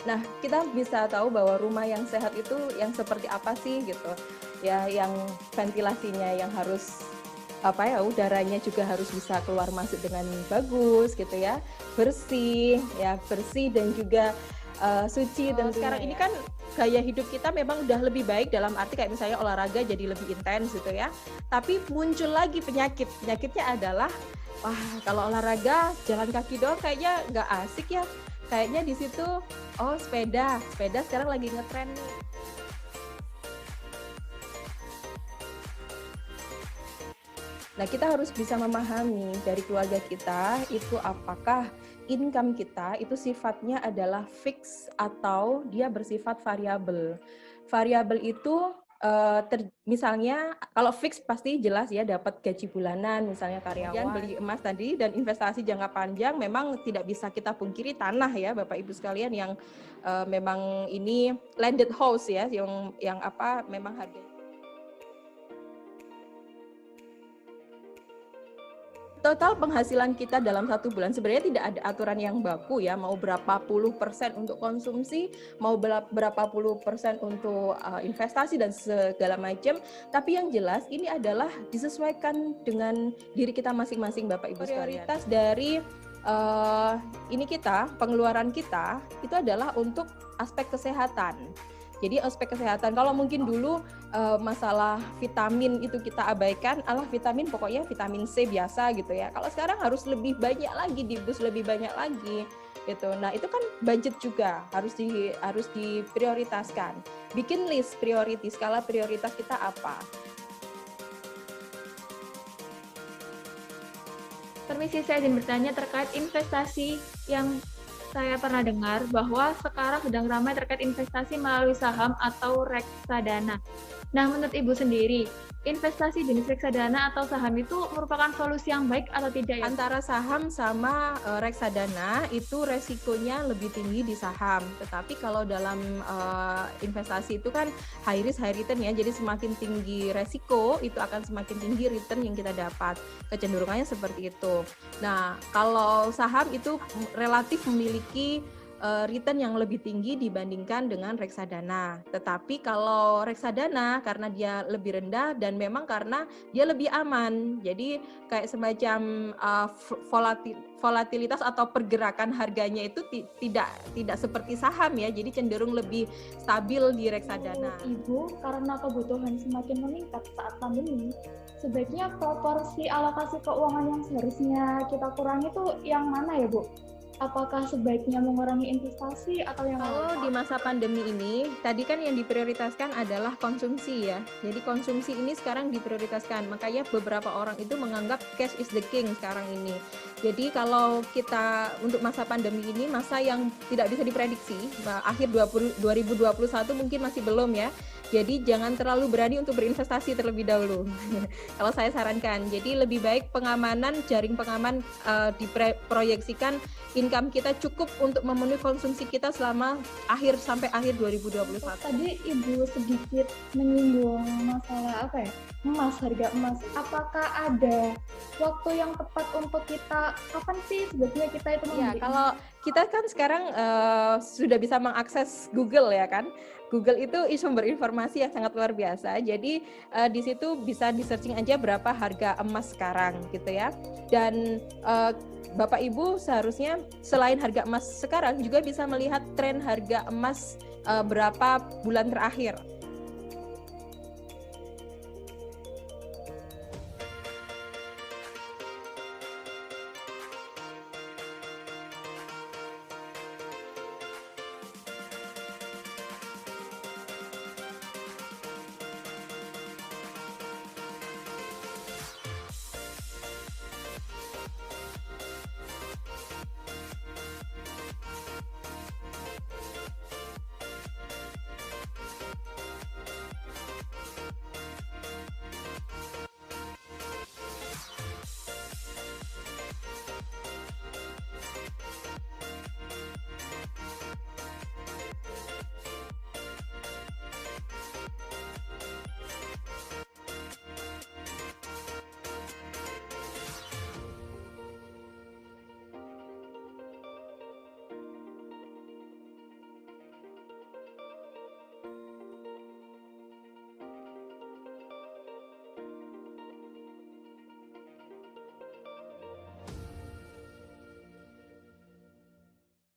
Nah, kita bisa tahu bahwa rumah yang sehat itu yang seperti apa sih gitu. Ya, yang ventilasinya yang harus udaranya juga harus bisa keluar masuk dengan bagus gitu ya. Bersih dan juga suci tentunya. Sekarang ini ya. kan gaya hidup kita memang udah lebih baik dalam arti kayak misalnya olahraga jadi lebih intens gitu ya. Tapi muncul lagi penyakit. Penyakitnya adalah, wah kalau olahraga jalan kaki doang kayaknya nggak asik ya. Kayaknya di situ, oh sepeda sekarang lagi ngetren nih. Nah, kita harus bisa memahami dari keluarga kita itu apakah income kita itu sifatnya adalah fix atau dia bersifat variabel. Variabel itu misalnya kalau fix pasti jelas ya dapat gaji bulanan misalnya karyawan, beli emas tadi dan investasi jangka panjang memang tidak bisa kita pungkiri tanah ya Bapak Ibu sekalian yang memang ini landed house ya yang memang harganya total penghasilan kita dalam 1 bulan sebenarnya tidak ada aturan yang baku ya, mau berapa puluh persen untuk konsumsi, mau berapa puluh persen untuk investasi dan segala macam. Tapi yang jelas ini adalah disesuaikan dengan diri kita masing-masing Bapak Ibu sekalian. Prioritas dari pengeluaran kita itu adalah untuk aspek kesehatan. Jadi aspek kesehatan, kalau mungkin dulu masalah vitamin itu kita abaikan, vitamin pokoknya vitamin C biasa gitu ya. Kalau sekarang harus lebih banyak lagi, dibus lebih banyak lagi gitu. Nah itu kan budget juga harus diprioritaskan. Bikin list prioritas, skala prioritas kita apa. Permisi, saya izin bertanya terkait investasi yang saya pernah dengar bahwa sekarang sedang ramai terkait investasi melalui saham atau reksadana. Nah, menurut Ibu sendiri, investasi jenis reksadana atau saham itu merupakan solusi yang baik atau tidak ya? Antara saham sama reksadana itu resikonya lebih tinggi di saham. Tetapi kalau dalam investasi itu kan high risk high return ya. Jadi semakin tinggi resiko itu akan semakin tinggi return yang kita dapat. Kecenderungannya seperti itu. Nah, kalau saham itu relatif memiliki return yang lebih tinggi dibandingkan dengan reksadana. Tetapi kalau reksadana karena dia lebih rendah dan memang karena dia lebih aman. Jadi kayak semacam volatilitas atau pergerakan harganya itu tidak seperti saham ya. Jadi cenderung lebih stabil di reksadana. Ibu, karena kebutuhan semakin meningkat saat pandemi, sebaiknya proporsi alokasi keuangan yang seharusnya kita kurangi itu yang mana ya, Bu? Apakah sebaiknya mengurangi investasi atau yang Kalau di masa pandemi ini, tadi kan yang diprioritaskan adalah konsumsi ya. Jadi konsumsi ini sekarang diprioritaskan. Makanya beberapa orang itu menganggap cash is the king sekarang ini. Jadi kalau kita untuk masa pandemi ini, masa yang tidak bisa diprediksi, akhir 2021 mungkin masih belum ya. Jadi jangan terlalu berani untuk berinvestasi terlebih dahulu. Kalau saya sarankan, jadi lebih baik pengamanan, jaring pengaman diproyeksikan income kita cukup untuk memenuhi konsumsi kita selama sampai akhir 2021. Tadi Ibu sedikit menyinggung masalah emas, harga emas. Apakah ada waktu yang tepat untuk kita, kapan sih sebenarnya kita itu membeli? Ya, kalau kita kan sekarang sudah bisa mengakses Google ya kan. Google itu sumber informasi yang sangat luar biasa. Jadi di situ bisa di-searching aja berapa harga emas sekarang gitu ya. Dan Bapak Ibu seharusnya selain harga emas sekarang juga bisa melihat tren harga emas berapa bulan terakhir.